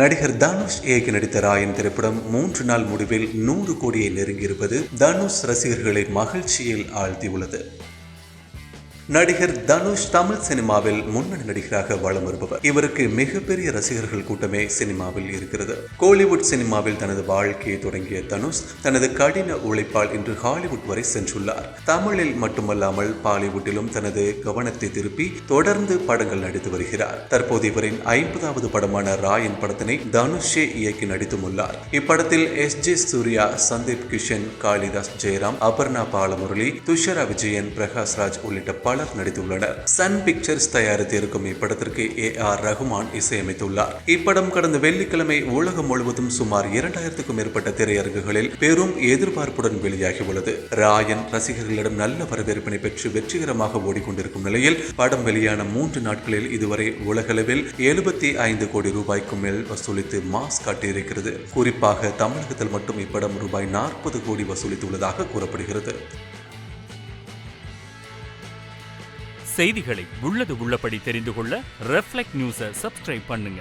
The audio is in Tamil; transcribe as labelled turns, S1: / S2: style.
S1: நடிகர் தனுஷ் இயக்கி நடித்த ராயன் திரைப்படம் 3 நாள் முடிவில் 100 கோடியை நெருங்கியிருப்பது தனுஷ் ரசிகர்களை மகிழ்ச்சியில் ஆழ்த்தியுள்ளது. நடிகர் தனுஷ் தமிழ் சினிமாவில் முன்னணி நடிகராக வலம் வருபவர். இவருக்கு மிகப்பெரிய ரசிகர்கள் கூட்டமே சினிமாவில் இருக்கிறது. கோலிவுட் சினிமாவில் தனது வாழ்க்கையை தொடங்கிய தனுஷ் தனது கடின உழைப்பால் இன்று ஹாலிவுட் வரை சென்றுள்ளார். தமிழில் மட்டுமல்லாமல் பாலிவுட்டிலும் தனது கவனத்தை திருப்பி தொடர்ந்து படங்கள் நடித்து வருகிறார். தற்போது இவரின் 50வது படமான ராயன் படத்தினை தனுஷே இயக்கி நடித்தும் உள்ளார். இப்படத்தில் S.J. சூர்யா, சந்தீப் கிஷன், காளிதாஸ் ஜெயராம், அபர்ணா பாலமுரளி, துஷாரா விஜயன், பிரகாஷ் ராஜ் உள்ளிட்ட பலர் நடித்துள்ளனர். சன் பிக்சர்ஸ் தயாரித்து இருக்கும் இப்படத்திற்கு A.R. ரஹ்மான் இசையமைத்துள்ளார். இப்படம் கடந்த வெள்ளிக்கிழமை உலகம் முழுவதும் சுமார் 2000க்கும் மேற்பட்ட திரையரங்குகளில் பெரும் எதிர்பார்ப்புடன் வெளியாகியுள்ளது. ராயன் ரசிகர்களிடம் நல்ல வரவேற்பினை பெற்று வெற்றிகரமாக ஓடிக்கொண்டிருக்கும் நிலையில் படம் வெளியான 3 நாட்களில் இதுவரை உலகளவில் 75 கோடி ரூபாய்க்கும் மேல் வசூலித்து மாஸ் காட்டியிருக்கிறது. குறிப்பாக தமிழகத்தில் மட்டும் இப்படம் ரூபாய் 40 கோடி வசூலித்துள்ளதாக கூறப்படுகிறது.
S2: செய்திகளை உள்ளது உள்ளபடி தெரிந்து கொள்ள ரெஃப்ளெக்ட் நியூஸை சப்ஸ்கிரைப் பண்ணுங்க.